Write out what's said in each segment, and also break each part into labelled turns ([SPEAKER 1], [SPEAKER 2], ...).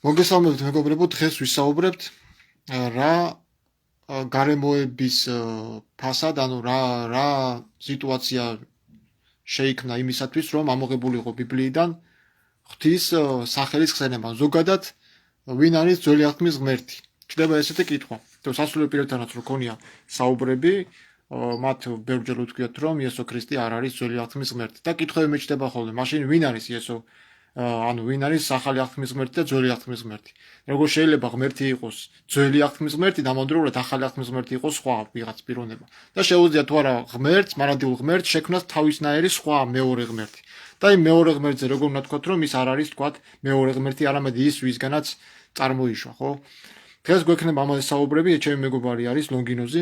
[SPEAKER 1] მოგესალმებით მეგობრებო, დღეს ვისაუბრებთ რა გარემოების ფასად, ანუ რა სიტუაცია შეიქმნა იმისათვის, რომ ამოღებულიყო ბიბლიიდან ღვთის სახელის ხსენება. ზოგადად, ვინ არის ძველი აღთქმის ღმერთი? ჩნდება ესეთი კითხვა. თუ სასულიერო პირებთანაც რო ქონია საუბრები, მათ ბევრჯერ უთქვიათ, რომ იესო ქრისტე არ არის ძველი აღთქმის ღმერთი. და კითხვები მეჩნდება ხოლმე, მაშინ ვინ არის იესო? ვინ არის ახალი აღთქმის ღმერთი და ძველი აღთქმის ღმერთი? როგორ შეიძლება ღმერთი იყოს ძველი აღთქმის ღმერთი და ამავდროულად ახალი აღთქმის ღმერთი იყოს სხვა ვიღაც პიროვნება? და შეუძლია თუ არა ღმერთს, მანამდვილ ღმერთს შექმნას თავისნაირი სხვა მეორე ღმერთი. და იმ მეორე ღმერთზე როგორ უნდა თქვათ, რომ ის არ არის თქვათ მეორე ღმერთი, არამედ ის ვისგანაც წარმოიშვა, ხო? დღეს გვექნება ამაზე საუბრები, ჩემი მეგობარი არის ლონგინოზი.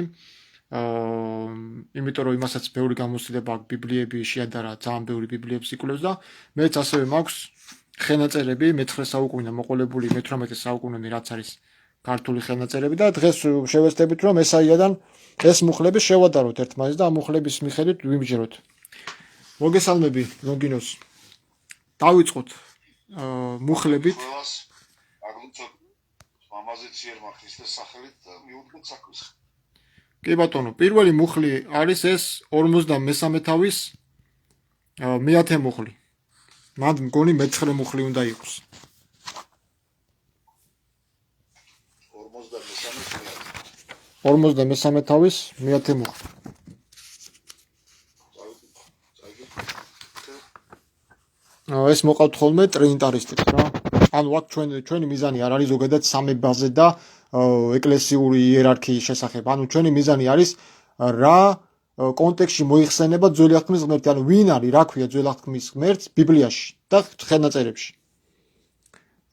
[SPEAKER 1] იმიტომ რომ იმასაც ბევრი გამოცდილება აქვს ბიბლიები შეადარა, ძალიან ბევრი ბიბლიებს იკვლევს და მეც ასევე მაქვს ხელნაწერები მე-9 საუკუნიდან მოყოლებული მე-18 საუკუნემდე რაც არის ქართული ხელნაწერები და დღეს შევეცდებით რომ ესაიადან ეს მუხლები შევადაროთ ერთმანეთს და ამ მუხლების მიხედვით ვიმჯეროთ. მოგესალმები ლონგინოს. დავიწყოთ მუხლებით. კი ბატონო, პირველი მუხლი არის ეს 53 თავის მეათე მუხლი. მან მგონი მე-9 მუხლი უნდა იყოს. 53 თავის მეათე მუხლი. ეს მოყავთ ხოლმე ტრინიტარისტებს რა. ანუ აქ ჩვენი მიზანი არ არის ზოგადად სამებაზე და ეკლესიური იერარქიის შესახებ. ანუ ჩვენი მიზანი არის რა კონტექსტში მოიხსენება ძველი აღთქმის ღმერთი, ანუ ვინ არის, რა ქვია ძველი აღთქმის ღმერთს ბიბლიაში და ხელნაწერებში.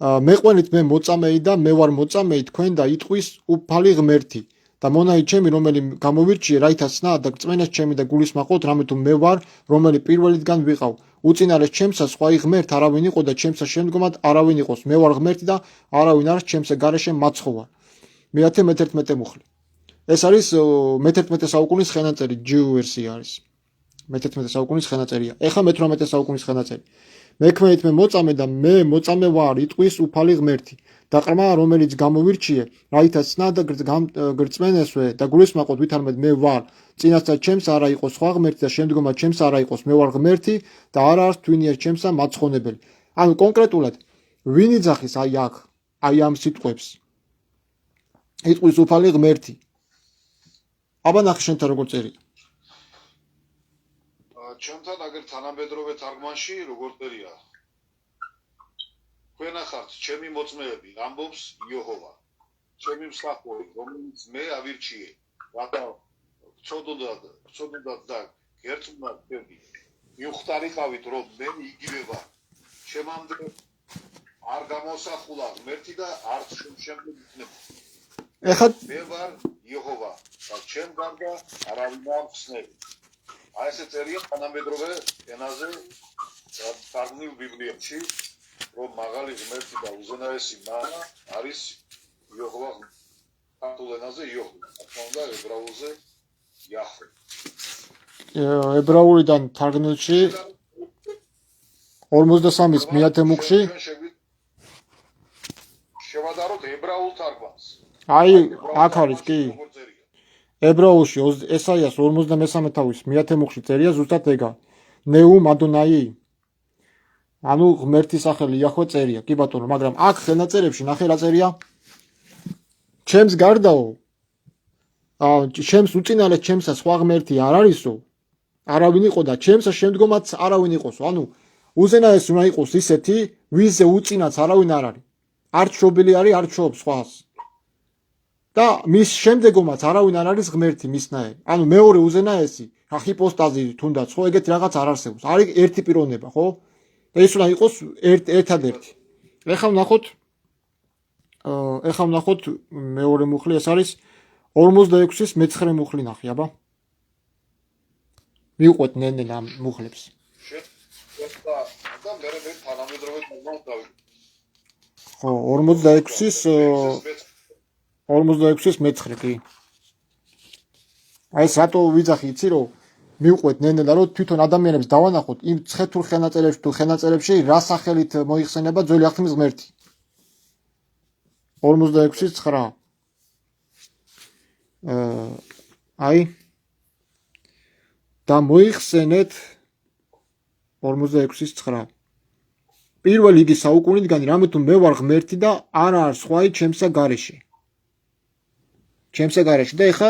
[SPEAKER 1] მეყვენით მე მოწამეი და მე ვარ მოწამეი თქვენ და იტყვის უფალი ღმერთი და მონაი ჩემი რომელი გამოვირჩიე რაითაც სნა და რწმენას ჩემი და გულის მაყოთ რამე თუ მე ვარ რომელი პირველიდან ვიყავ უწინარეს ჩემსა სხვა ღმერთ არავინ იყო და ჩემსა შემდგომად არავინ იყოს მე ვარ ღმერთი და არავინ არის ჩემსა გარეშე მაცხოვარ. მეათე მე-11 მუხლი. ეს არის მე-11 საუკუნის ხელნაწერი, ჯიუ ვერსია არის. მე-11 საუკუნის ხელნაწერია. ეხლა მე-18 საუკუნის ხელნაწერი. მექმენით მე მოწამე და მე მოწამე ვარ, იტყვის უფალი ღმერთი. და ყრმა რომელიც გამოვირჩიე, რაითაც სნა და გრწმენესვე და გულისმაყოთ ვითარმედ მე ვარ, წინასწარ ჩემს არა იყოს სხვა ღმერთი და შემდგომად ჩემს არა იყოს მე ვარ ღმერთი და არა არის twinიერ ჩემსა მაცხონებელი. ანუ კონკრეტულად ვინ იძახის აი აქ, აი ამ სიტყვებს? იტყვის უფალი ღმერთი. აბა ნახე შენთან როგორ წერია.
[SPEAKER 2] ჩვენთან აგერ თანამედროვე თარგმანში როგორ წერია? თქვენ ახართ ჩემი მოწმეები, ამბობს იეჰოვა. ჩემი მსახური, რომელიც მე ავირჩიე, რათა ვწოდოთ და გერწმუნდათ თქვენი. მიუხვდარიყავით, რომ მე იგივე ვარ. ჩემამდე არ გამოსახულა ღმერთი და არც შემდგომ იქნება.
[SPEAKER 1] ეხლა
[SPEAKER 2] მე ვარ იეჰოვა და ჩემ გარდა არავინ არ ხსნები. აი ესე წერია თანამედროვე ენაზე თარგმნილ ბიბლიებში, რომ მაღალი ღმერთი და უზენაესი მანა არის იეჰოვა. ქართულ ენაზე იეჰოვა, თქმა უნდა ებრაულზე იაჰვე.
[SPEAKER 1] ებრაულიდან თარგმნილში 53-ის მეათე მუხლში
[SPEAKER 2] შევადაროთ ებრაულ თარგმანს.
[SPEAKER 1] აი აქ არის კი. ებრაულში ესაიას 53 თავის მეათე მუხლში წერია ზუსტად ეგა. ნეუმ ადონაი. ანუ ღმერთის სახელი იაჰვე წერია, კი ბატონო, მაგრამ აქ ხელნაწერებში ნახე რა წერია? ჩემს გარდაო. ჩემს უწინარეს ჩემსა სხვა ღმერთი არ არისო. არავინ იყო და ჩემსა შემდგომაც არავინ იყოსო. ანუ უზენაეს უნდა იყოს ისეთი, ვისზე უწინაც არავინ არ არის. არც შობილი არის, არც შობს სხვას. და მის შემდეგომაც არავინ არ არის ღმერთი მისნაირი. ანუ მეორე უზენაესი, ჰიპოსტაზი თუნდაც, ხო, ეგეთი რაღაც არ არსებობს. არის ერთი პიროვნება, ხო? და ის უნდა იყოს ერთადერთი. ეხლა ვნახოთ მეორე მუხლი, ეს არის 46-ის მე-9 მუხლი ნახე, აბა. მივყვეთ ნენელა ამ მუხლებს.
[SPEAKER 2] და მე თანამედროვე თარგმანს დავიწყე.
[SPEAKER 1] ხო, 46-ის მე-9 კი. აი ეს რატო ვიძახი, იცი რომ მივყვეთ ნენელა რომ თვითონ ადამიანებს დავანახოთ იმ ცხეთურ ხელნაწერებში თუ ხელნაწერებში რა სახელით მოიხსენება ძველი აღთქმის ღმერთი. 46-ის 9. აი და მოიხსენეთ 46-ის 9. პირველი იგი საუკუნიდან რამე თუ მე ვარ ღმერთი და არა არ სხვაი ჩემსა გარეშე. ჩემსა გარეშე და ეხა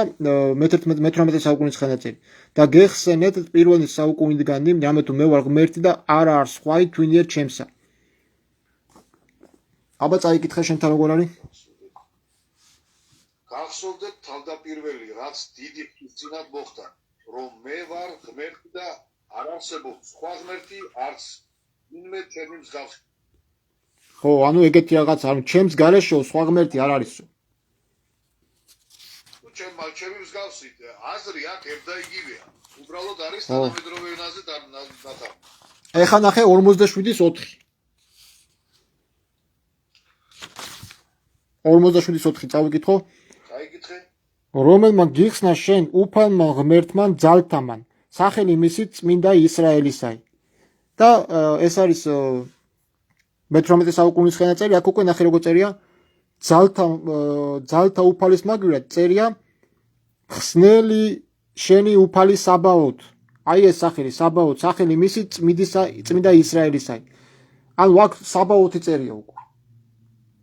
[SPEAKER 1] მე-18 საუკუნის ხელნაწერი. და გეხსენეთ პირველი საუკუნიდან რამე თუ მე ვარ ღმერთი და არა არ სხვაი თქვენიერ ჩემსა. აბა წაიკითხე შენთან როგორ არის?
[SPEAKER 2] გახსოვდეთ თავდაპირველი რაც დიდი ხნით მოხდა, რომ მე ვარ ღმერთი და არ არსებობს სხვა ღმერთი არც ვინმე ჩემი მსგავსი.
[SPEAKER 1] ხო, ანუ ეგეთი რაღაც, ანუ ჩემს გარეშე სხვა ღმერთი არ არისო.
[SPEAKER 2] ჩემი მსგავსი აზრი აქ ერთდა იგივეა. უბრალოდ არის თანამედროვე ენაზე დათარგმნილი.
[SPEAKER 1] ეხა ნახე 47-ის 4. 47-ის 4 წავიკითხო.
[SPEAKER 2] წაიკითხე.
[SPEAKER 1] რომელმა გიხსნა შენ უფალმა ღმერთმა ძალთამან, სახელი მისი წმინდა ისრაელისაი. და ეს არის მე-18 საუკუნის ხელნაწერი, აქ უკვე ნახე როგორ წერია ძალთა უფალის მაგივრად წერია ხსნელი შენი უფალი საბაოთ. აი ეს სახელი საბაოთ, სახელი მისი წმინდა ისრაელისაი. ანუ აქ საბაოთი წერია უკვე.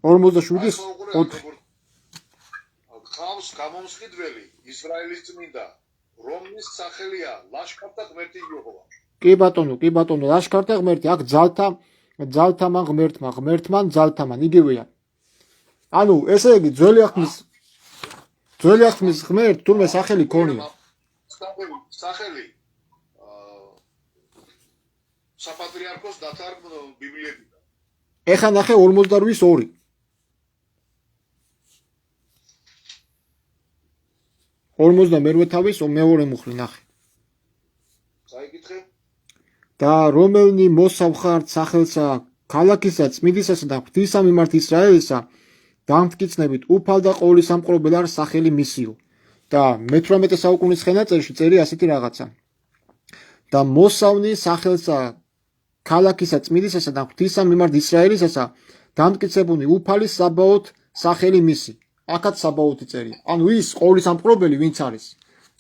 [SPEAKER 1] 47-ის 4.
[SPEAKER 2] ხავს გამომსხიდველი ისრაელის წმინდა, რომლის სახელია ლაშქართა ღმერთი იეჰოვა.
[SPEAKER 1] კი ბატონო, ლაშქართა ღმერთი, აქ ძალთამან ღმერთმან ძალთამან იგივეა. ანუ ესე იგი ძველი აღთქმის ღმერთ თურმე სახელი ქონია.
[SPEAKER 2] სახელი საპატრიარქოს დათარგმნო ბიბლიებიდან.
[SPEAKER 1] ეხა ნახე 48-ის 2. მე თავის მეორე მუხლი ნახე.
[SPEAKER 2] წაიკითხე.
[SPEAKER 1] და რომელნი მოსავხართ სახელსა ქალაქისა წმინდისასა და ღვთისა მიმართ ისრაელისა დამტკიცნებით უფალ და ყოვლისამყრობელ არ სახელი მისიო. და მე-18 საუკუნის ხელნაწერში წერია ასეთი რაღაცა. და მოსავნი სახელსა ქალაქისა წმინდისასა და ღვთისა მიმართ ისრაელისასა დამტკიცებული უფალი საბაოთ სახელი მისი. აქაც საბაოთი წერია. ანუ ის ყოვლისამყრობელი ვინც არის.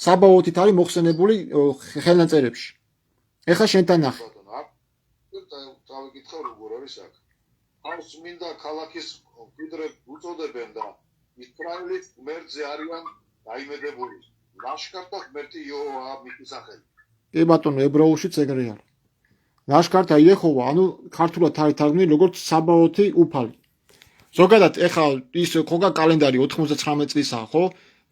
[SPEAKER 1] საბაოთით არის მოხსენებული ხელნაწერებში. ეხა შენთან ნახე.
[SPEAKER 2] წავიკითხე როგორ არის აქ. ამ წმინდა ქალაქის მკვიდრებს უწოდებენ და ისრაელის ღმერთზე არიან დაიმედებული. ლაშქართა ღმერთი იეჰოვა მისი სახელი.
[SPEAKER 1] კი ბატონო, ებრაულშიც ეგრე არის. ლაშქართა იეჰოვა, ანუ ქართულად არის თარგმნილი როგორც საბაოთი უფალი. ზოგადად ეხა ის ხოგა კალენდარი 99 წლისაა, ხო?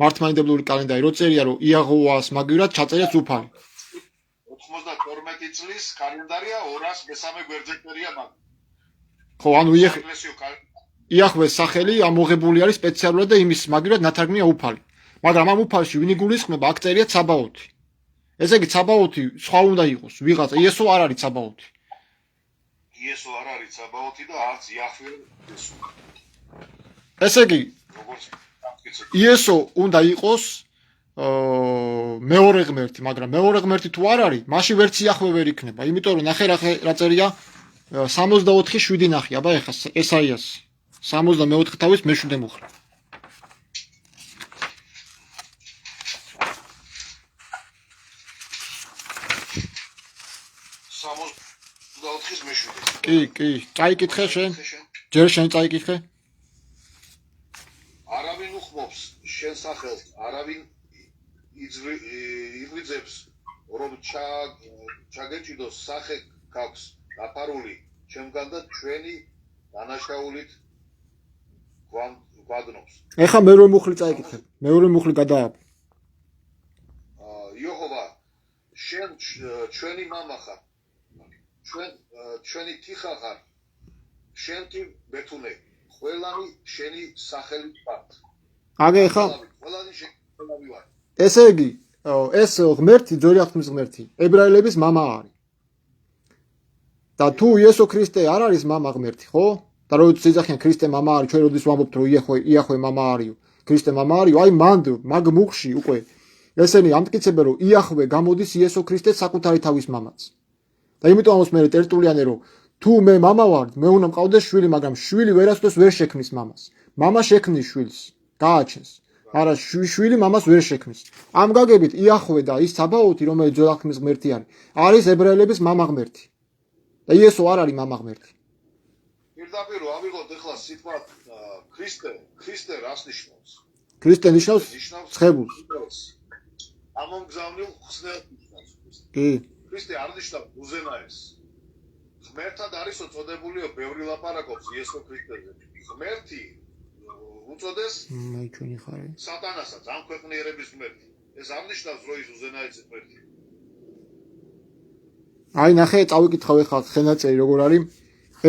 [SPEAKER 1] მართლმადიდებლური კალენდარი, რო წერია რომ იეჰოვას მაგივრად ჩაწერეს უფალი.
[SPEAKER 2] 92 წლის კალენდარია 203 გვერდზე წერია მაგ.
[SPEAKER 1] ხო, ანუ იაჰვეს სახელი ამოღებული არის სპეციალურად და იმის მაგივრად ნათარგმნია უფალი. მაგრამ ამ უფალში ვინ იგულისხმება, აქ წერია საბაოთი. ესე იგი საბაოთი სხვა უნდა იყოს, ვიღაცა იესო არ არის საბაოთი.
[SPEAKER 2] იესო არ არის საბაოთი და არც იაჰვე იესო.
[SPEAKER 1] ესე იგი იესო უნდა იყოს მეორე ღმერთი, მაგრამ მეორე ღმერთი თუ არ არის, მაშინ ვერც იაჰვე ვერ იქნება. იმიტომ რომ ნახე რა წერია 64:7 ნახე, აბა ეხა ესაიას 64 თავის მე-7 მუხლი. კი, წაიკითხე შენ. ჯერ შენ წაიკითხე.
[SPEAKER 2] არავინ უხმობს შენ სახელს, არავინ იღვიძებს, რომ ჩაგეჭიდოს სახე გაქვს დაფარული ჩემგან და ჩვენი დანაშაულით გვადნობს.
[SPEAKER 1] ეხა მეორე მუხლი წაიკითხე. მეორე მუხლი გადააბ.
[SPEAKER 2] იეჰოვა, შენ ჩვენი მამა ხარ. ჩვენი თიხა ხარ. შენ კი ბეთუნე. ყველანი შენი სახელი ვართ.
[SPEAKER 1] აგე ეხა
[SPEAKER 2] ყველანი შენი ვარ.
[SPEAKER 1] ესე იგი, ეს ღმერთი, ძველი აღთქმის ღმერთი, ებრაელების მამა არის. და თუ იესო ქრისტე არ არის მამა ღმერთი, ხო? და როდესაც ეძახიან ქრისტე მამა არის, ჩვენ როდის ვამბობთ რომ იაჰვე მამა არისო, ქრისტე მამა არისო, აი მანდ მაგ მუხში უკვე ესენი ამტკიცებენ რომ იაჰვე გამოდის იესო ქრისტეს საკუთარი თავის მამაც. და იმიტომ ამას მე ტერტულიანე რომ თუ მე მამა ვარ, მე უნდა მყავდეს შვილი, მაგრამ შვილი ვერასდროს ვერ შექმნის მამას. მამა შექმნის შვილს, გააჩენს. არა, შვილი მამას ვერ შექმნის. ამ გაგებით იახვე და ის საბაოთი, რომელიც ძველახმის ღმერთი არის ებრაელების მამა ღმერთი. და იესო არ არის მამა ღმერთი.
[SPEAKER 2] პირდაპირ ავიღოთ ახლა სიტყვა ქრისტე რას ნიშნავს?
[SPEAKER 1] ქრისტე ნიშნავს ცხებულს.
[SPEAKER 2] ამომგზავნილ ხსნელს ნიშნავს.
[SPEAKER 1] კი.
[SPEAKER 2] ქრისტე არ ნიშნავს უზენაეს. ღმერთად არისო წოდებულიო ბევრი ლაპარაკობს იესო ქრისტეზე. ღმერთი უწოდეს
[SPEAKER 1] მე ჩვენი ხარი.
[SPEAKER 2] სატანასაც, ამ ქვეყნიერების ღმერთი. ეს არ ნიშნავს რომ ის უზენაესი ღმერთი.
[SPEAKER 1] აი ნახე, წავიკითხავ ახლა ხენაწერი როგორ არის.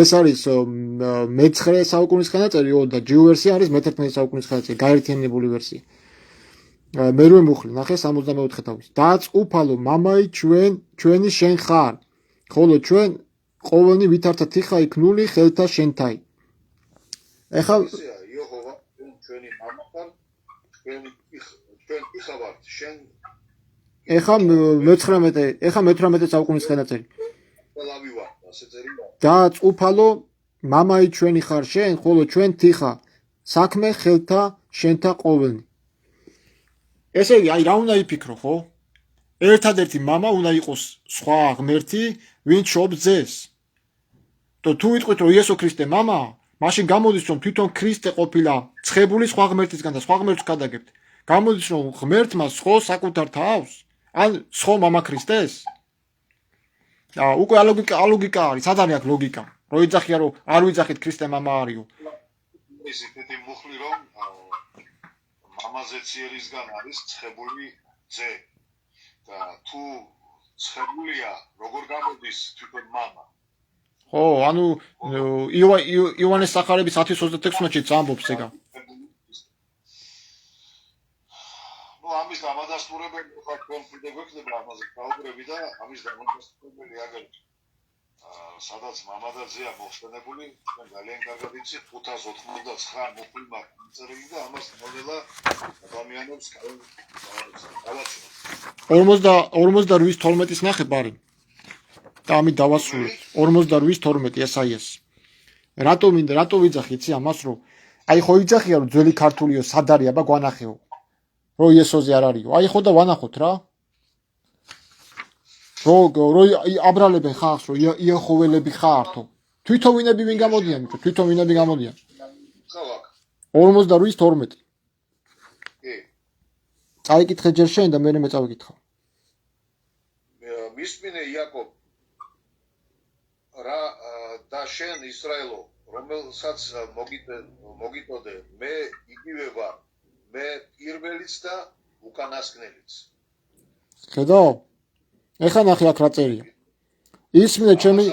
[SPEAKER 1] ეს არის მე-9 საუკუნის ხენაწერი და ჯიუ ვერსია არის მე-11 საუკუნის ხენაწერი, გაერთიანებული ვერსია. მერვე მუხლი, ნახე 64 თავის. დაწუფალო მამაი ჩვენი შენ ხარ. ხოლო ჩვენ ყოველნი ვითართა თიხა იქნული ხელთა შენთაი. ეხლა
[SPEAKER 2] იეჰოვა ჩვენი მამა ხარ, ჩვენ თიხა ვართ, შენ
[SPEAKER 1] ეხლა მე-18 საუკუნის ხენაწერი.
[SPEAKER 2] ყველავი ვარ, ასე წერია.
[SPEAKER 1] დაწუფალო მამაი ჩვენი ხარ შენ, ხოლო ჩვენ თიხა საქმე ხელთა შენთა ყოველნი. ესე იგი, აი რა უნდა იფიქრო, ხო? ერთადერთი მამა უნდა იყოს სხვა ღმერთი, ვინც შობს ძეს. თუ ვიტყვით რომ იესო ქრისტე მამაა, მაშინ გამოდის რომ თვითონ ქრისტე ყოფილა ცხებული სხვა ღმერთისგან და სხვა ღმერთს გადაგებთ. გამოდის რომ ღმერთმა სხვა საკუთარ თავს, ან სხვა მამა ქრისტეს? უკვე ალოგიკა არის, სად არის აქ ლოგიკა? რო იძახია რომ არ ვიძახით ქრისტე მამა არისო.
[SPEAKER 2] ის ისეთი მუხლი რომ მამაზე ციერისგან არის ცხებული ძე. და თუ ცხებულია, როგორ გამოდის თვითონ მამა?
[SPEAKER 1] ხო, ანუ იოანეს სახარების 10:36-ში ამბობს ეგა.
[SPEAKER 2] ამის დამადასტურებელი ხარ კონფლიქტი გვექნება ამაზე გაუბრები და ამის დამადასტურებელი აგერ სადაც მამა და ძეა მოხსენებული, ჩვენ ძალიან კარგად ვიცით 589 მუხლი მაქვს წერილი და ამას მოდელა ადამიანებს გავაცნობ. 48:12-ის ნახე ბარი. და ამით დავასრულეთ. 48:12 ესაიას. რატო ვიძახი იცი ამას რომ აი ხო იძახია რომ ძველი ქართულიო სად არის აბა გვანახეო. რო იესოზე არ არისო. აი ხო და ვანახოთ რა. რო აბრალებენ ხალხს რომ იეჰოველები ხართო. თვითონ ვინები ვინ გამოდიან, თვითონ ვინები გამოდიან. 48:12. კი.
[SPEAKER 1] წაიკითხე ჯერ შენ და მე წავიკითხავ.
[SPEAKER 2] მისმინე იაკობ რა და შენ ისრაელო, რომელსაც მოგიტოდე, მე იგივე ვარ, მე პირველიც და უკანასკნელიც.
[SPEAKER 1] ხედავ? ეხლა ნახე აქ რა წერია. ისმინე ჩემი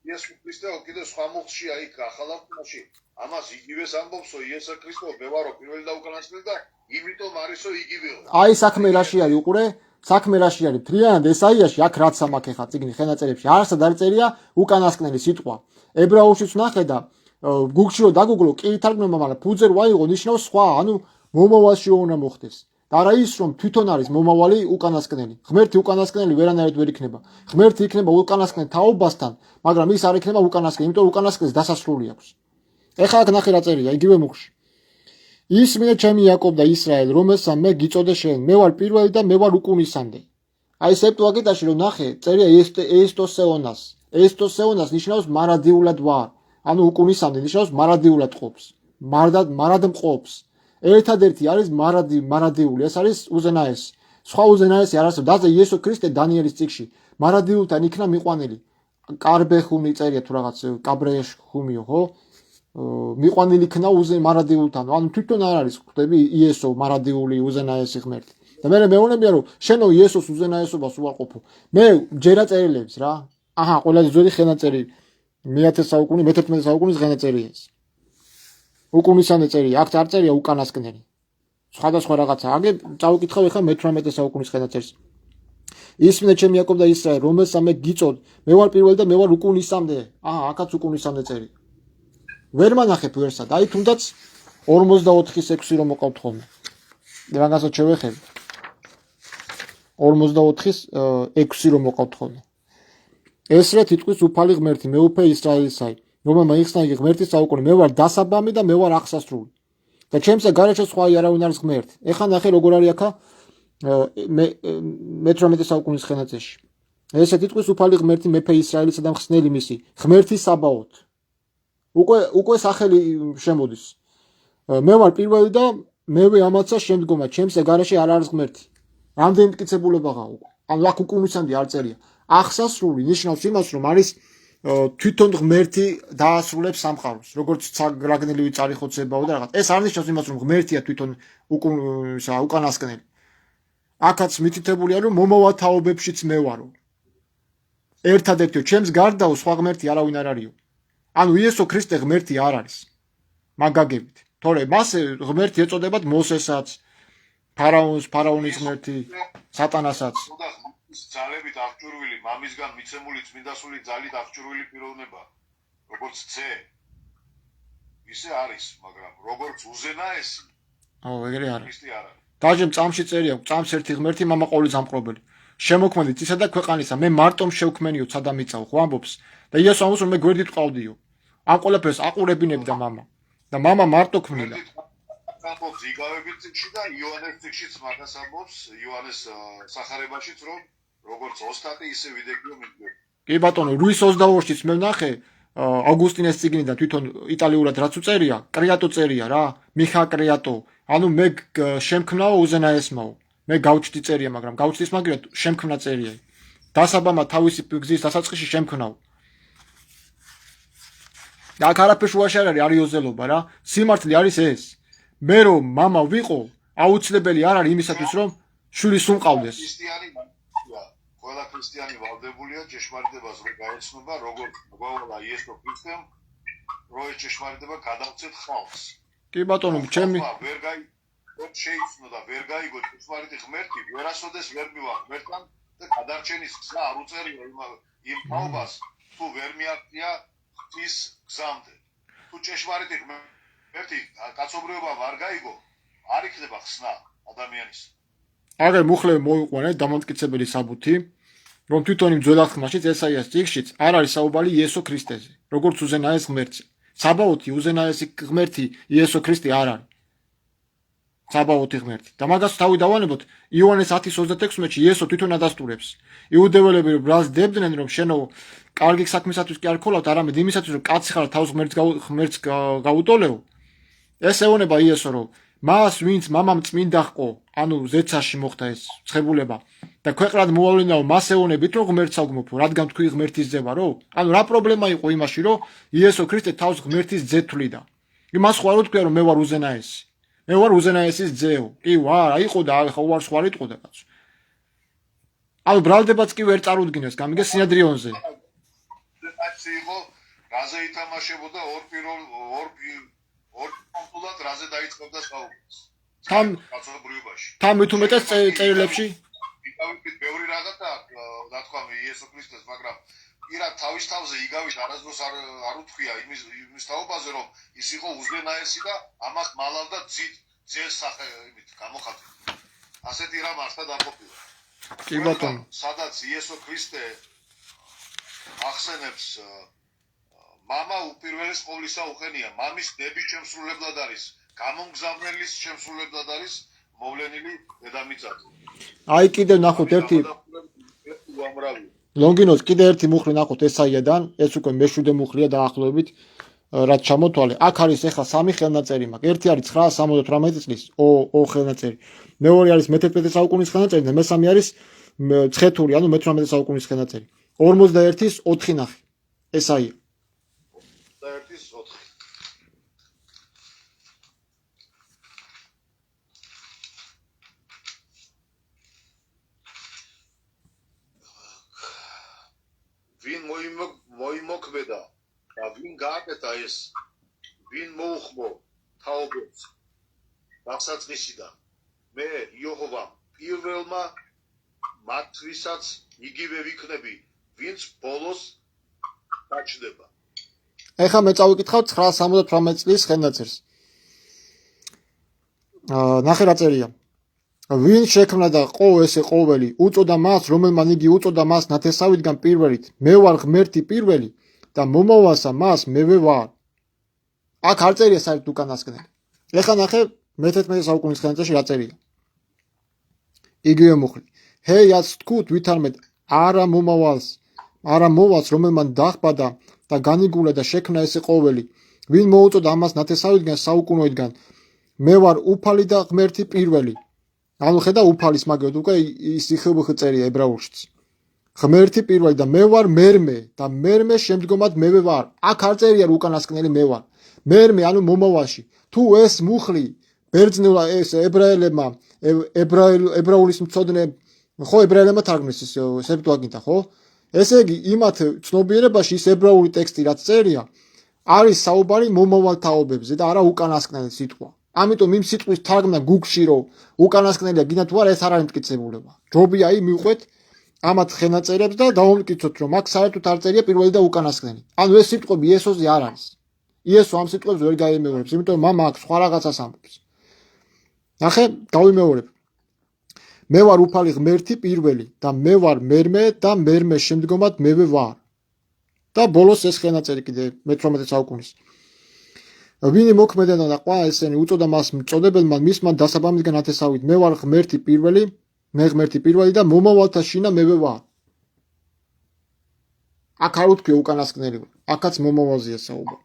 [SPEAKER 2] იესო ქრისტე კიდე სხვა მუხლშია იქ ახალაფში. ამას იგივეს ამბობსო იესო ქრისტე მე ვარო პირველი და უკანასკნელი და იმიტომ არისო იგივეო.
[SPEAKER 1] აი საქმე რაში არის უყურე? საქმე რაში არის? თლიანად ესაიაში აქ რაც ამაკ ეხა წიგნი ხენაწერებში არასად არ წერია უკანასკნელი სიტყვა. ებრაულშიც ნახე და გუგლში რომ დაგუგლო კი ითარგმნება, მაგრამ ფუძერ ვაიღო ნიშნავს სხვა, ანუ მომავალში უნდა მოხდეს. და არა ის რომ თვითონ არის მომავალი უკანასკნელი. ღმერთი უკანასკნელი ვერანაირად ვერ იქნება. ღმერთი იქნება უკანასკნელი თაობასთან, მაგრამ ის არ იქნება უკანასკნელი, იმიტომ უკანასკნელს დასასრული აქვს. ეხლა აქ ნახე რა წერია, იგივე მუხლში. ისმინე ჩემი იაკობ და ისრაელ, რომელსაც მე გიწოდე შენ, მე ვარ პირველი და მე ვარ უკუნისამდე. აი სეპტუაგინტაში რომ ნახე, წერია ესტოსეონას. ესტოსეონას ნიშნავს მარადიულად ვარ. ანუ უკუნისამდე ნიშნავს მარადიულად ყოფს. მარად მყოფს. ერთადერთი არის მარადიული, ეს არის უზენაესი. სხვა უზენაესი არ არსებობს. დაზე იესო ქრისტე დანიელის წიგნში მარადილთან იქნა მიყვანილი. კარბეხუნი წერია თუ რაღაც კაბრეშ ხუმიო, ხო? მიყვანილი იქნა მარადილთან. ანუ თვითონ არ არის ხვდები იესო მარადიული უზენაესი ღმერთი. და მე მეუბნებია რომ შენო იესოს უზენაესობას უარყოფო. მე ჯერა წერილებს რა. აჰა, ყველაზე ძველი ხენაწერი მე-10 საუკუნის, მე-11 საუკუნის ხენაწერი ეს. უკუნისამდე წერია, აქ არ წერია უკანასკნელი. სხვადასხვა რაღაცა. აგე წავიკითხავ ახლა მე-18 საუკუნის ხენაწერს. ისმინე ჩემი იაკობ და ისრაელ, რომელსაც მე გიწოდ, მე ვარ პირველი და მე ვარ უკუნისამდე. აჰა, აქაც უკუნისამდე წერია. ვერ მანახებ ვერსად. აი თუნდაც 44:6 რომ მოყავთ ხოლმე. რაღაცა შევეხები. 44:6 რომ მოყავთ ხოლმე. ეს რა თითქოს უფალი ღმერთი, მეუფე ისრაელისაი. რომელმა იხსნა იგი ღმერთის საუკუნე, მე ვარ დასაბამი და მე ვარ აღსასრული. და ჩემსა გარეშე სხვა არავინ არის ღმერთი. ეხლა ნახე როგორ არის აქა მე-18 საუკუნის ხელნაწერში. ესე თითქოს უფალი ღმერთი მეფე ისრაელისა და მხსნელი მისი, ღმერთი საბაოთ. უკვე სახელი შემოდის. მე ვარ პირველი და მევე ამაცა შემდგომა, ჩემსა გარეშე არ არის ღმერთი. რამდენი მტკიცებულება ყავ. ანუ აქ უკუნისამდე არ წერია. აღსასრული ნიშნავს იმას, რომ არის თვითონ ღმერთი დაასრულებს სამყაროს, როგორც საგრაგნელივი წარიხოცებაო და რაღაც. ეს არ ნიშნავს იმას, რომ ღმერთია თვითონ უკანასკნელი. აქაც მითითებულია, რომ მომავათაობებშიც მე ვარო. ერთადერთო, ჩემს გარდაო სხვა ღმერთი არავინ არ არისო. ანუ იესო ქრისტე ღმერთი არ არის. მაგაგებით. თორე მას ღმერთი ეწოდებათ მოსესაც, ფარაონის ღმერთი, სატანასაც.
[SPEAKER 2] ძალებით აღჭურვილი, მამისგან მიცემული წმინდასული ძალით აღჭურვილი პიროვნება, როგორც ძე, ისე არის, მაგრამ როგორც უზენაესი,
[SPEAKER 1] ეგრე არის.
[SPEAKER 2] ქრისტე არ არის.
[SPEAKER 1] დაჟემ წამში წერია, წამს ერთი ღმერთი, მამა ყოვლის ამყრობელი. შემოქმედით ისა და ქვეყანისა, მე მარტომ შევქმენიო ცა და მიწაო, ხო ამბობს. და იესო ამბობს, რომ მე გვერდით ვყავდიო. ამ ყველაფერს აყურებინებდა მამა. და მამა მარტო ქმნილა.
[SPEAKER 2] ამბობს იგავებით წიგში და იოანეს წიგშიც მაგას ამბობს, იოანეს სახარებაშიც, რომ როგორც ოსტატი ისე ვიდექიო მიგვი.
[SPEAKER 1] კი ბატონო, რუის 22-შიც მე ვნახე ავგუსტინეს წიგნიდან თვითონ იტალიურად რაც უწერია, კრეატო წერია რა, მიხა კრეატო. ანუ მე შემქმნაო უზენაესმაო. მე გავჩდი წერია, მაგრამ გავჩდის მაგრამ შემქმნა წერია. დასაბამა თავისი გზის დასაწყისში შემქმნაო. და აქ არაფერს უაში არ არის არიოზელობა რა. სიმართლე არის ეს. მე რომ მამა ვიყო, აუცილებელი არ არის იმისათვის რომ შვილი სუნყავდეს.
[SPEAKER 2] ყველა ქრისტიანი ვალდებულია ჭეშმარიტებას რომ გაეცნობა, როგორც გვავალა იესო ქრისტემ, რომ ეს ჭეშმარიტება გადავწეთ ხალხს.
[SPEAKER 1] კი ბატონო, ჩემი
[SPEAKER 2] რომ შეიცნო და ვერ გაიგო ჭეშმარიტი ღმერთი, ვერასოდეს ვერ მივა ღმერთთან და გადარჩენის გზა არ უწერიო იმ თაობას, თუ ვერ მიაღწია ღვთის გზამდე. თუ ჭეშმარიტი ღმერთი კაცობრიობამ არ გაიგო, არ იქნება ხსნა ადამიანის.
[SPEAKER 1] აგერ მუხლე მოიყვანე დამამტკიცებელი საბუთი, რომ თვითონ იმ ძველ აღთქმაშიც ესაიას წიგნშიც არ არის საუბარი იესო ქრისტეზე, როგორც უზენაეს ღმერთზე. საბაოთი უზენაესი ღმერთი იესო ქრისტე არ არის. საბაოთი ღმერთი. და მაგას თავი დავანებოთ იოანეს 10:36-ში იესო თვითონ ადასტურებს. იუდეველები რას დებდნენ, რომ შენო კარგი საქმისათვის კი არ ქოლავთ, არამედ იმისათვის, რომ კაცი ხარ თავს ღმერთს გაუტოლეო. ეს ეუბნება იესო, რომ მას ვინც მამამ წმინდა ჰყო, ანუ ზეცაში მოხდა ეს ცხებულება და ქვეყნად მოავლენაო, მას ეუბნებით, რომ ღმერთს აგმოფო, რადგან თქვი ღმერთის ძე ვარო? ანუ რა პრობლემა იყო იმაში, რომ იესო ქრისტე თავს ღმერთის ძე თვლიდა? იმას ხო არ უთქვია, რომ მე ვარ უზენაესი. მე ვარ უზენაესის ძეო. კი ვარ, აიყო და ხო ვარ სხვა რიტყო და კაცო. ანუ ბრალდებაც კი ვერ წარუდგინეს, გამიგე სინადრიონზე.
[SPEAKER 2] კაცი იყო, რაზე ითამაშებოდა ორ კონკრეტულად რაზე დაიწყებდა საუბარს. კაცობრიობაში.
[SPEAKER 1] თან მით უმეტეს წერილებში
[SPEAKER 2] იგავით ბევრი რაღაცა რა თქვა იესო ქრისტეს, მაგრამ პირად თავის თავზე იგავით არასდროს არ უთქვია იმის თაობაზე, რომ ის იყო უზენაესი და ამას მალავდა ძეს სახელით გამოხატა. ასეთი რამ არსად არ ყოფილა.
[SPEAKER 1] კი ბატონო.
[SPEAKER 2] სადაც იესო ქრისტე ახსენებს მამა უპირველეს ყოვლისა უხენია, მამის დების შემსრულებლად არის, გამომგზავნელის შემსრულებლად არის მოვლენილი დედამიწაზე.
[SPEAKER 1] აი კიდევ ნახოთ ერთი ლონგინოს კიდევ ერთი მუხლი ნახოთ ესაიადან, ეს უკვე მე-7 მუხლია დაახლოებით, რაც ჩამოთვალე. აქ არის ახლა 3 ხელნაწერი მაქვს. ერთი არის 978 წლის ო ხელნაწერი. მეორე არის მე-11 საუკუნის ხელნაწერი და მესამე არის ცხეთური, ანუ მე-18 საუკუნის ხელნაწერი. 41-ის 4 ნახე. ესაია.
[SPEAKER 2] 41-ის 4. ვინ მოიმოქმედა და ვინ გააკეთა ეს, ვინ მოუხმო თაობებს დასაწყისიდან, მე იეჰოვა პირველმა მათვისაც იგივე ვიქნები, ვინც ბოლოს დაჩდება.
[SPEAKER 1] ეხლა მე წავიკითხავ 978 წლის ხელნაწერს. ნახე რა წერია. ვინ შექმნა და ყო ესე ყოველი, უწოდა მას, რომელმან იგი უწოდა მას ნათესავიდან პირველით. მე ვარ ღმერთი პირველი და მომავალსა მას მევე ვარ. აქ არ წერია საერთოდ უკანასკნელი. ეხლა ნახე მე-11 საუკუნის ხელნაწერში რა წერია. იგივე მუხლი. ჰეიაც თქვით ვითარმეთ არა მოვალს, რომელმან დახბადა და განიგულა და შექმნა ესე ყოველი. ვინ მოუწოდა ამას ნათესავიდან საუკუნოიდან. მე ვარ უფალი და ღმერთი პირველი. ანუ ხედა უფალის მაგიოდ უკვე ის იხბხ წერია ებრაულშიც. ღმერთი პირველი და მე ვარ მერმე და მერმე შემდგომად მევე ვარ. აქ არ წერია უკანასკნელი მე ვარ. მერმე ანუ მომავალში. თუ ეს მუხლი ბერძნულა ეს ებრაელებმა ებრაულის მწოდნე ხო ებრაელებმა თარგმნეს ეს სეპტუაგინტა ხო? ესე იგი იმათ ცნობიერებაში ის ებრაული ტექსტი რაც წერია არის საუბარი მომავალ თაობებზე და არა უკანასკნელი სიტყვა. ამიტომ იმ სიტყვის თარგმნა გუგლში რომ უკანასკნელია გინდა თუ არა ეს არ არის მტკიცებულება. ჯობია მივყვეთ ამათ ხელნაწერებს და დავამტკიცოთ რომ აქ საერთოდ არ წერია პირველი და უკანასკნელი. ანუ ეს სიტყვები იესოზე არ არის. იესო ამ სიტყვებს ვერ გაიმეორებს, იმიტომ რომ მამა აქ სხვა რაღაცას ამბობს. ნახე, დავიმეორებ. მე ვარ უფალი ღმერთი პირველი და მე ვარ მერმე და მერმე შემდგომად მევე ვარ. და ბოლოს ეს ხელნაწერი კიდე მე-18 საუკუნის. ვინი მოქმედანა და ყვა ესენი უწოდა მას მწოდებელმა მისმა დასაბამისგან ათესავით მე ვარ ღმერთი პირველი და მომავალთა შინა მევე ვარ. აქ არ უთქვია უკანასკნელი ვარ. აქაც მომავალზეა საუბარი.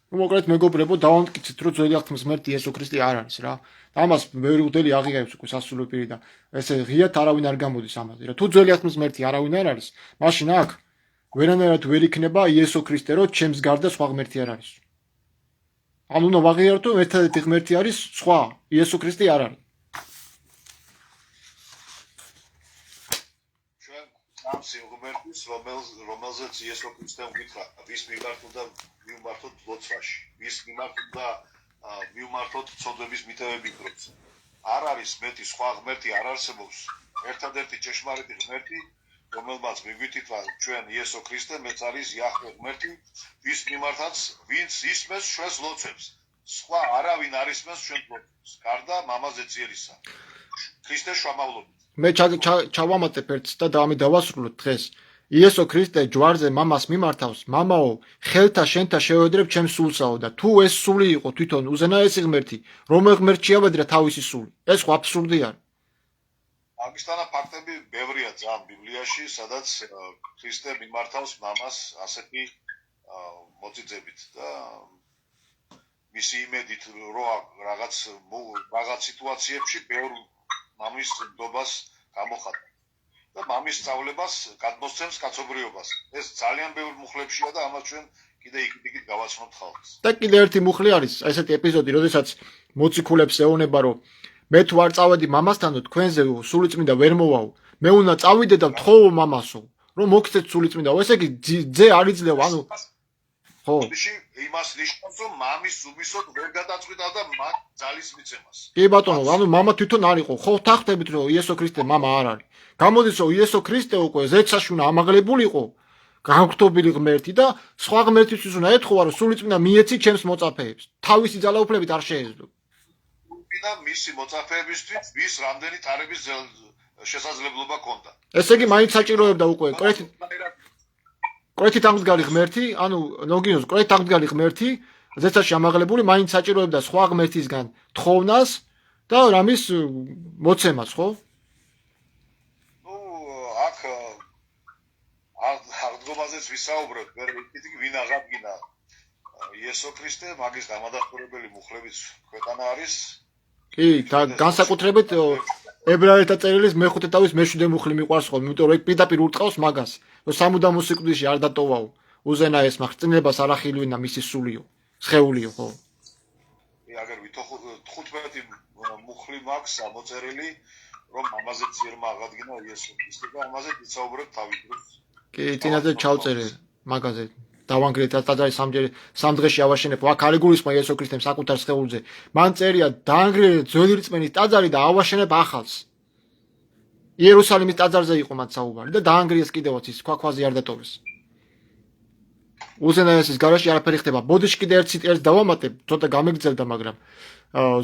[SPEAKER 1] მოკლედ მეგობრებო, დავამტკიცეთ რომ ძველი აღთქმის ღმერთი იესო ქრისტე არ არის რა. და ამას ბევრი უძელი აღიღებს უკვე სასულიერო პირი და ესე ღიად არავინ არ გამოდის ამაზე. რა თუ ძველი აღთქმის ღმერთი არავინ არ არის, მაშინ აქ ვერანაირად ვერ იქნება იესო ქრისტე რომ ჩემს გარდა სხვა ღმერთი არ არის. ანუ უნდა ვაღიაროთ რომ ერთადერთი ღმერთი არის სხვა, იესო ქრისტე არ არის.
[SPEAKER 2] ამ სიმღერის რომელზეც იესო ქრისტემ გითხრა ვის მიმართოთ და მიმართოთ ლოცვაში ვის მიმართოთ და მიმართოთ ცოდვების მიტევების დროს არ არის მეტი სხვა ღმერთი არ არსებობს ერთადერთი ჭეშმარიტი ღმერთი რომელმაც მიგვიტიტვა ჩვენ იესო ქრისტე მეც არის იაჰვე ღმერთი ვის მიმართაც ვინც ისმეს ჩვენს ლოცვებს სხვა არავინ არ ისმეს ჩვენს ლოცვებს გარდა მამაზე წერისა ქრისტეს შუამავლობით
[SPEAKER 1] მე ჩავამატებ ერთს და ამი დავასრულოთ დღეს. იესო ქრისტე ჯვარზე მამას მიმართავს, მამაო, ხელთა შენთა შევედრებ ჩემს სულსაო და თუ ეს სული იყო თვითონ უზენაესი ღმერთი, რომელ ღმერთს შეავედრა თავისი სული. ეს ხო აბსურდი არის.
[SPEAKER 2] ამისთანა ფაქტები ბევრია ძალიან ბიბლიაში, სადაც ქრისტე მიმართავს მამას ასეთი მოწიწებით და მისი იმედით რომ რაღაც სიტუაციებში ბევრ მამის ნდობას გამოხატა და მამის სწავლებას გადმოსცემს კაცობრიობას. ეს ძალიან ბევრ მუხლებშია და ამას ჩვენ კიდე იქით გავაცნობთ ხალხს.
[SPEAKER 1] და კიდე ერთი მუხლი არის, ესეთი ეპიზოდი, როდესაც მოციქულებს ეუბნება რომ მე თუ არ წავედი მამასთანო თქვენზე სულიწმინდა ვერ მოვაო. მე უნდა წავიდე და ვთხოვო მამასო, რომ მოგცეთ სულიწმინდაო. ესე იგი ძე არ იძლევა, ანუ ხო.
[SPEAKER 2] იმას ნიშნავს რომ მამის სულისოდ ვერ გადაწყვიტა და მათ ძალის მიცემას.
[SPEAKER 1] კი ბატონო, ანუ მამა თვითონ არ იყო. ხო თახტებით რომ იესო ქრისტე მამა არ არის. გამოდის რომ იესო ქრისტე უკვე ზეცაშუნა ამაღლებულიყო, განგვთობილი ღმერთი და სხვა ღმერთისთვის უნდა ეთხოვა რომ სულიწმინდა მიეცი ჩემს მოწაფეებს. თავისი ძალაუფლებით არ შეეძლო.
[SPEAKER 2] და მისი მოწაფეებისთვის ვის რამდენი თარების შესაძლებლობა ჰქონდა.
[SPEAKER 1] ესე იგი მაინც საჭიროებდა უკვე კვეთით აღმდგარი ღმერთი, ანუ ლოგინოს კვეთით აღმდგარი ღმერთი, ზეცაში ამაღლებული მაინც საჭიროებდა სხვა ღმერთისგან თხოვნას და რამის მოცემას, ხო?
[SPEAKER 2] აქ აღდგომაზეც ვისაუბროთ, ვერ ვიტყვი ვინ აღადგინა იესო ქრისტე, მაგის დამადასტურებელი მუხლების ქვეყანა არის.
[SPEAKER 1] კი, და განსაკუთრებით ებრაელთა წერილის მე-5 თავის მე-7 მუხლი მიყვარს ხოლმე, იმიტომ რომ ეგ პირდაპირ ურტყავს მაგას, რომ სამუდამო სიკვდილში არ დატოვაო. უზენაესმა ხწნილებას არ ახილვინა მისი სულიო, სხეულიო, ხო?
[SPEAKER 2] აგერ 15 მუხლი მაქვს ამოწერილი, რომ ამაზე ძირმა აღადგინა იესო ქრისტე და ამაზე ვისაუბრებთ თავის დროს.
[SPEAKER 1] კი, წინაზე ჩავწერე მაგაზე. დავანგრეთ ტაძარი სამ დღეში ავაშენებ. აქ არ იგულისხმა იესო ქრისტემ საკუთარ სხეულზე. მან წერია დაანგრიე ძველი რწმენის ტაძარი და ავაშენებ ახალს. იერუსალიმის ტაძარზე იყო მათ საუბარი და დაანგრიეს კიდევაც ის ქვაზე არ დატოვეს. უზენაესის გარშე არაფერი ხდება. ბოდიში კიდე ერთ დავამატებ, ცოტა გამეგრძელდა, მაგრამ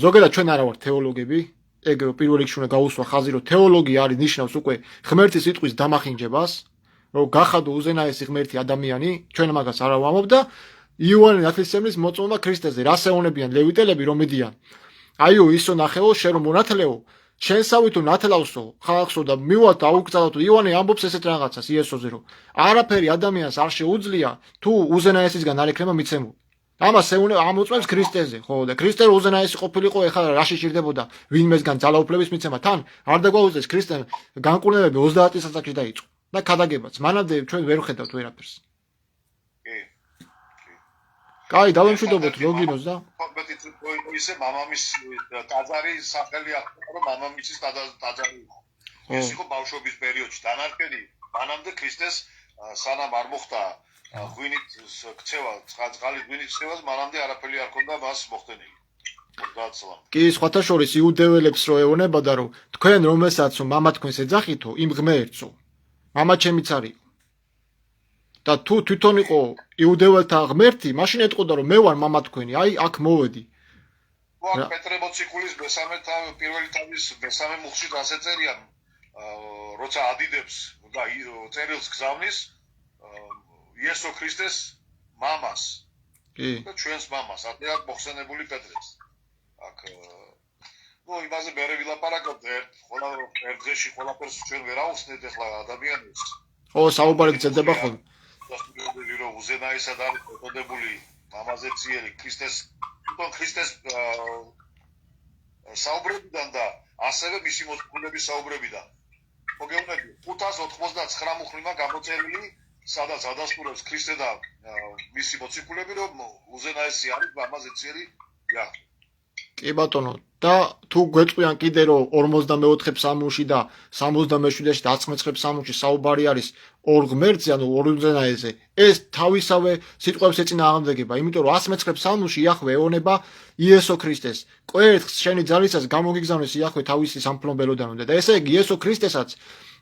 [SPEAKER 1] ზოგადად ჩვენ არა ვართ თეოლოგები. ეგ პირველ რიგში უნდა გაუსვა ხაზი, რომ თეოლოგია არის ნიშნავს უკვე ღმერთის სიტყვის დამახინჯებას. რომ გახადო უზენაესი ღმერთი ადამიანი, ჩვენ მაგას არ ვამობ და იოანე ნათლისმცემლის მოწმობა ქრისტეზე, რას ეუბნებიან ლევიტელები რომ მიდიან. აიო ისო ნახეო, შენ რომ მონათლეო, შენსავითო ნათლავსო, ხალხსო და მივალთ აუგზავნოთ. იოანე ამბობს ესეთ რაღაცას იესოზე, რომ არაფერი ადამიანს არ შეუძლია თუ უზენაესისგან არ ექნება მიცემული. ამას ამოწმებს ქრისტეზე, ხო და ქრისტე უზენაესი ყოფილიყო, ეხლა რაში ჭირდებოდა ვინმესგან ძალაუფლების მიცემა, თან არ დაგვაუწეს ქრისტემ განკურნებები 30 წელიწადში დაიწყო და ქადაგებაც. მანამდე ჩვენ ვერ ვხედავთ ვერაფერს. კაი, დავემშვიდობოთ ლოგინოს და
[SPEAKER 2] ისე მამამის ტაძარი სახელი აქვს, რომ მამამისის ტაძარი იყო. ეს იყო ბავშვობის პერიოდში. დანარჩენი მანამდე ქრისტეს სანამ არ მოხდა ღვინით ქცევა, წყალით ღვინით ქცევას, მანამდე არაფერი არ ქონდა მას მოხდენილი.
[SPEAKER 1] კი, სხვათა შორის იუდეველებს რო ეუბნებოდა, რომ თქვენ რომელსაც მამა თქვენს ეძახითო, იმ ღმერთსო, მამა ჩემიც არის. და თუ თვითონ იყო იუდეველთა ღმერთი, მაშინ ეტყოდა რომ მე ვარ მამა თქვენი, აი აქ მოვედი.
[SPEAKER 2] პეტრე მოციქულის პირველი თავის მესამე მუხლში ასე წერია, როცა ადიდებს და წერილს გზავნის იესო ქრისტეს მამას.
[SPEAKER 1] კი.
[SPEAKER 2] და ჩვენს მამას, აქ მოხსენებული პეტრეს. აქ იმაზე მერე ვილაპარაკობ ხოლმე ერთ დღეში ყველაფერს ჩვენ ვერ აუხსნით ახლა ადამიანებს.
[SPEAKER 1] ხო, საუბარი გწევდება ხოლმე.
[SPEAKER 2] რომ უზენაესად არის მეთოდებული მამაზე ციელი ქრისტეს საუბრებიდან და ასევე მისი მოწმობების საუბრებიდან. მოგეუბნები 599 მუხლია გამოწერილი, სადაც ადასტურებს ქრისტე და მისი მოციქულები, რომ უზენაესი არის მამაზე ციელი იაჰვე.
[SPEAKER 1] კი ბატონო, და თუ გვეწყვიან კიდე რომ 44 ფსალმუნში და 77-ში და 19 ფსალმუნში საუბარი არის ორ ღმერთზე, ანუ ორ უზენაესზე, ეს თავისავე სიტყვებს ეწინააღმდეგება, იმიტომ რომ 119 ფსალმუნში იაჰვე ეუბნება იესო ქრისტეს. კვერთხს შენი ძალისას გამოგიგზავნეს იაჰვე თავისი სამფლობელოდანვე და ესე იგი იესო ქრისტესაც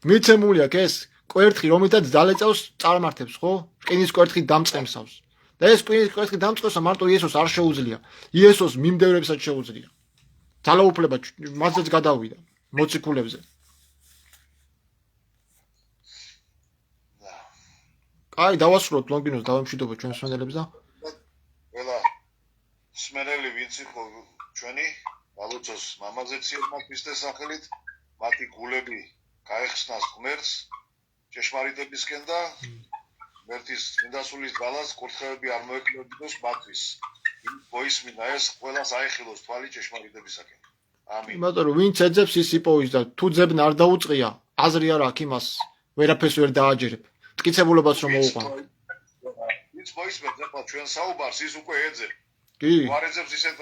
[SPEAKER 1] მიცემული აქვს ეს კვერთხი, რომელთაც ძალეწავს წარმართებს, ხო? რკინის კვერთხი დამწყემსავს. და ეს კვერთხი დამწყევსა მარტო იესოს არ შეუძლია. იესოს მიმდევრებსაც შეუძლია. ძალაუფლება მასზეც გადავიდა მოციქულებზე. კაი, დავასრულოთ ლოგინოს, დავემშვიდობოთ ჩვენს მსმენელებს და
[SPEAKER 2] ყველა მსმენელი ვინც იყო ჩვენი ვალოცოს მამაზე ციელმა ქრისტეს სახელით, მათი გულები გაეხსნას ღმერთს ჭეშმარიტებისკენ და ღმერთის წმინდასულის ძალას კურთხევები არ მოეკლებინოს მათთვის. მოისმინა ეს ყველას აეხილოს თვალი ჭეშმარიტებისაკენ. ამინ.
[SPEAKER 1] იმიტომ რომ ვინც ეძებს ის იპოვის და თუ ძებნა არ დაუწყია, აზრი არ აქვს იმას, ვერაფერს ვერ დააჯერებ. მტკიცებულობას რომ მოუყვან.
[SPEAKER 2] ვინც მოისმენს ახლა ჩვენ საუბარს, ის უკვე ეძებს.
[SPEAKER 1] კი.
[SPEAKER 2] არ ეძებს ისეთ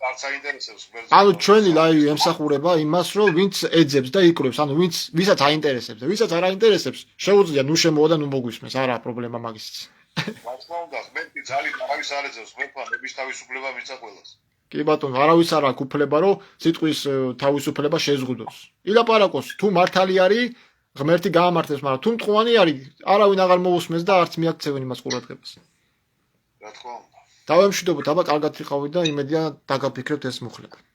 [SPEAKER 2] არც აინტერესებს ღმერთს.
[SPEAKER 1] ანუ ჩვენი ლაივი ემსახურება იმას, რომ ვინც ეძებს და იკვრევს, ანუ ვისაც აინტერესებს და ვისაც არ აინტერესებს, შეუძლია ნუ შემოვა და ნუ მოგვისმენს, არაა პრობლემა მაგისიც.
[SPEAKER 2] მართლა უნდა ღმერთი ძალით არავის არ ეძებს, ღმერთმა ნების თავისუფლება მისცა ყველას.
[SPEAKER 1] კი ბატონო, არავის არ აქვს უფლება, რომ სიტყვის თავისუფლება შეზღუდოს. ილაპარაკოს, თუ მართალი არის, ღმერთი გაამართლებს, მაგრამ თუ მტყუანი არის, არავინ აღარ მოусმენს და არც მიაქცევენ იმას ყურადღებას.
[SPEAKER 2] რა თქმა უნდა.
[SPEAKER 1] დავემშვიდობოთ, აბა კარგად ვიყავით და იმედია დაგაფიქრებთ ეს მუხლები.